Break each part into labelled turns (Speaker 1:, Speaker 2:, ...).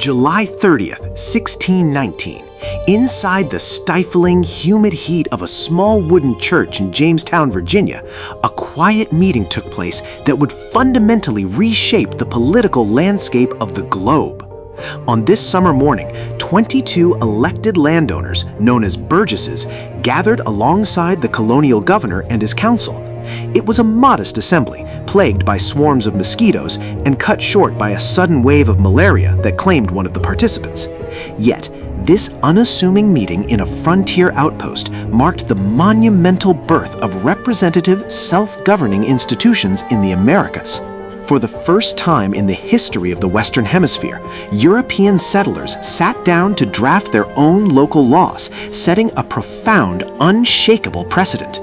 Speaker 1: July 30th, 1619, inside the stifling, humid heat of a small wooden church in Jamestown, Virginia, a quiet meeting took place that would fundamentally reshape the political landscape of the globe. On this summer morning, 22 elected landowners, known as Burgesses, gathered alongside the colonial governor and his council. It was a modest assembly, plagued by swarms of mosquitoes and cut short by a sudden wave of malaria that claimed one of the participants. Yet, this unassuming meeting in a frontier outpost marked the monumental birth of representative, self-governing institutions in the Americas. For the first time in the history of the Western Hemisphere, European settlers sat down to draft their own local laws, setting a profound, unshakable precedent.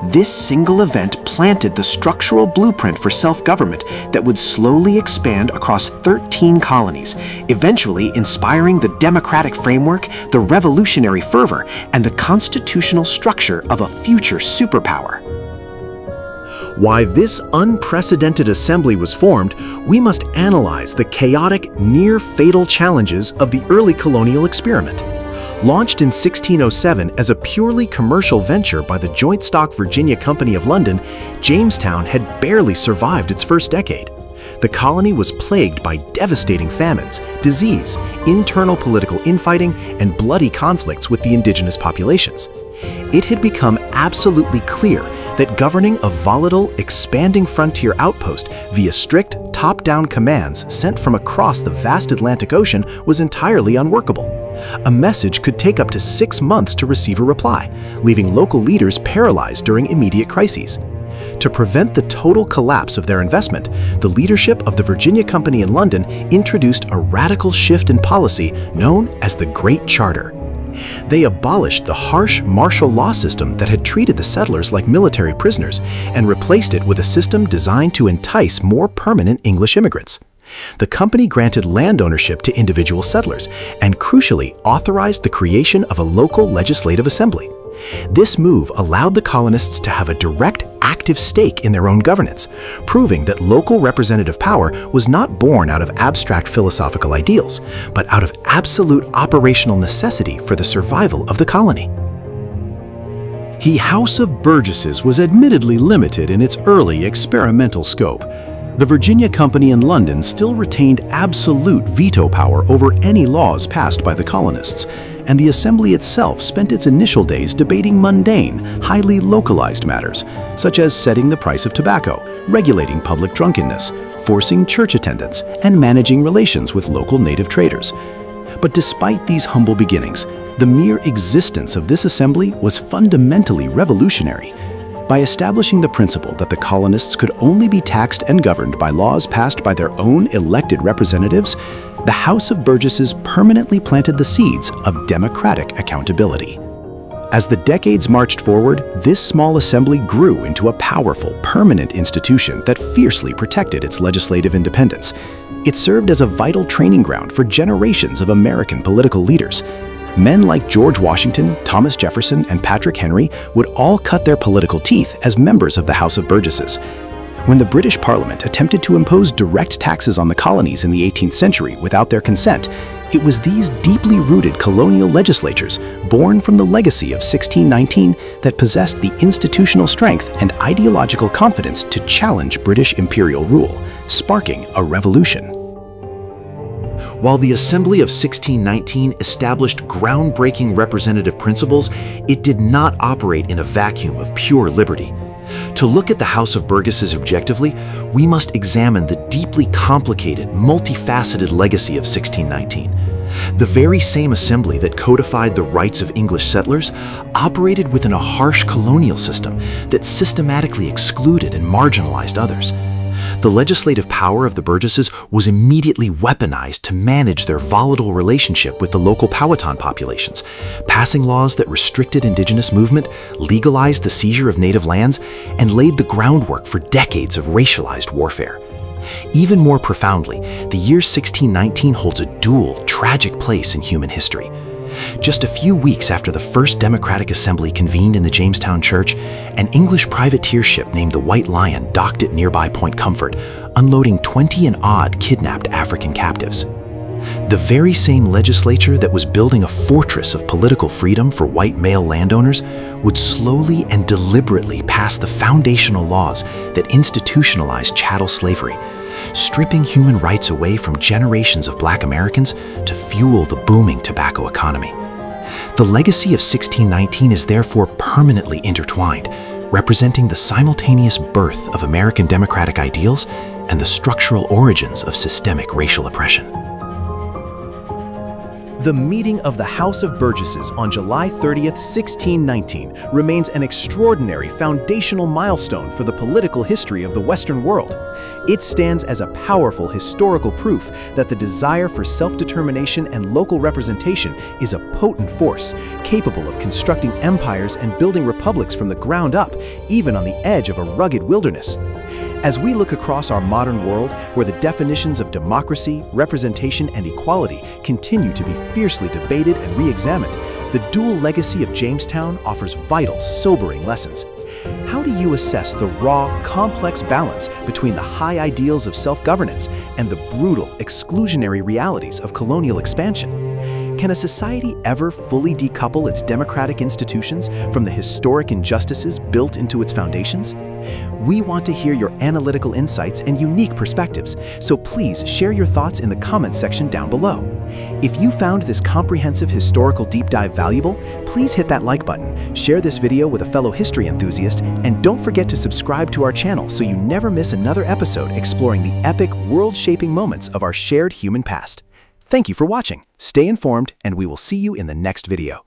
Speaker 1: This single event planted the structural blueprint for self-government that would slowly expand across 13 colonies, eventually inspiring the democratic framework, the revolutionary fervor, and the constitutional structure of a future superpower. Why this unprecedented assembly was formed, we must analyze the chaotic, near-fatal challenges of the early colonial experiment. Launched in 1607 as a purely commercial venture by the Joint Stock Virginia Company of London, Jamestown had barely survived its first decade. The colony was plagued by devastating famines, disease, internal political infighting, and bloody conflicts with the indigenous populations. It had become absolutely clear that governing a volatile, expanding frontier outpost via strict, top-down commands sent from across the vast Atlantic Ocean was entirely unworkable. A message could take up to 6 months to receive a reply, leaving local leaders paralyzed during immediate crises. To prevent the total collapse of their investment, the leadership of the Virginia Company in London introduced a radical shift in policy known as the Great Charter. They abolished the harsh martial law system that had treated the settlers like military prisoners and replaced it with a system designed to entice more permanent English immigrants. The company granted land ownership to individual settlers and, crucially, authorized the creation of a local legislative assembly. This move allowed the colonists to have a direct, active stake in their own governance, proving that local representative power was not born out of abstract philosophical ideals, but out of absolute operational necessity for the survival of the colony. The House of Burgesses was admittedly limited in its early experimental scope. The Virginia Company in London still retained absolute veto power over any laws passed by the colonists, and the assembly itself spent its initial days debating mundane, highly localized matters, such as setting the price of tobacco, regulating public drunkenness, forcing church attendance, and managing relations with local native traders. But despite these humble beginnings, the mere existence of this assembly was fundamentally revolutionary. By establishing the principle that the colonists could only be taxed and governed by laws passed by their own elected representatives, the House of Burgesses permanently planted the seeds of democratic accountability. As the decades marched forward, this small assembly grew into a powerful, permanent institution that fiercely protected its legislative independence. It served as a vital training ground for generations of American political leaders. Men like George Washington, Thomas Jefferson, and Patrick Henry would all cut their political teeth as members of the House of Burgesses. When the British Parliament attempted to impose direct taxes on the colonies in the 18th century without their consent, it was these deeply rooted colonial legislatures, born from the legacy of 1619, that possessed the institutional strength and ideological confidence to challenge British imperial rule, sparking a revolution. While the Assembly of 1619 established groundbreaking representative principles, it did not operate in a vacuum of pure liberty. To look at the House of Burgesses objectively, we must examine the deeply complicated, multifaceted legacy of 1619. The very same assembly that codified the rights of English settlers operated within a harsh colonial system that systematically excluded and marginalized others. The legislative power of the Burgesses was immediately weaponized to manage their volatile relationship with the local Powhatan populations, passing laws that restricted indigenous movement, legalized the seizure of native lands, and laid the groundwork for decades of racialized warfare. Even more profoundly, the year 1619 holds a dual, tragic place in human history. Just a few weeks after the first Democratic Assembly convened in the Jamestown Church, an English privateer ship named the White Lion docked at nearby Point Comfort, unloading 20 and odd kidnapped African captives.
Speaker 2: The very same legislature that was building a fortress of political freedom for white male landowners would slowly and deliberately pass the foundational laws that institutionalized chattel slavery, stripping human rights away from generations of Black Americans to fuel the booming tobacco economy. The legacy of 1619 is therefore permanently intertwined, representing the simultaneous birth of American democratic ideals and the structural origins of systemic racial oppression.
Speaker 1: The meeting of the House of Burgesses on July 30th, 1619 remains an extraordinary foundational milestone for the political history of the Western world. It stands as a powerful historical proof that the desire for self-determination and local representation is a potent force, capable of constructing empires and building republics from the ground up, even on the edge of a rugged wilderness. As we look across our modern world, where the definitions of democracy, representation, and equality continue to be fiercely debated and re-examined, the dual legacy of Jamestown offers vital, sobering lessons. How do you assess the raw, complex balance between the high ideals of self-governance and the brutal, exclusionary realities of colonial expansion? Can a society ever fully decouple its democratic institutions from the historic injustices built into its foundations? We want to hear your analytical insights and unique perspectives, so please share your thoughts in the comments section down below. If you found this comprehensive historical deep dive valuable, please hit that like button, share this video with a fellow history enthusiast, and don't forget to subscribe to our channel so you never miss another episode exploring the epic, world-shaping moments of our shared human past. Thank you for watching. Stay informed, and we will see you in the next video.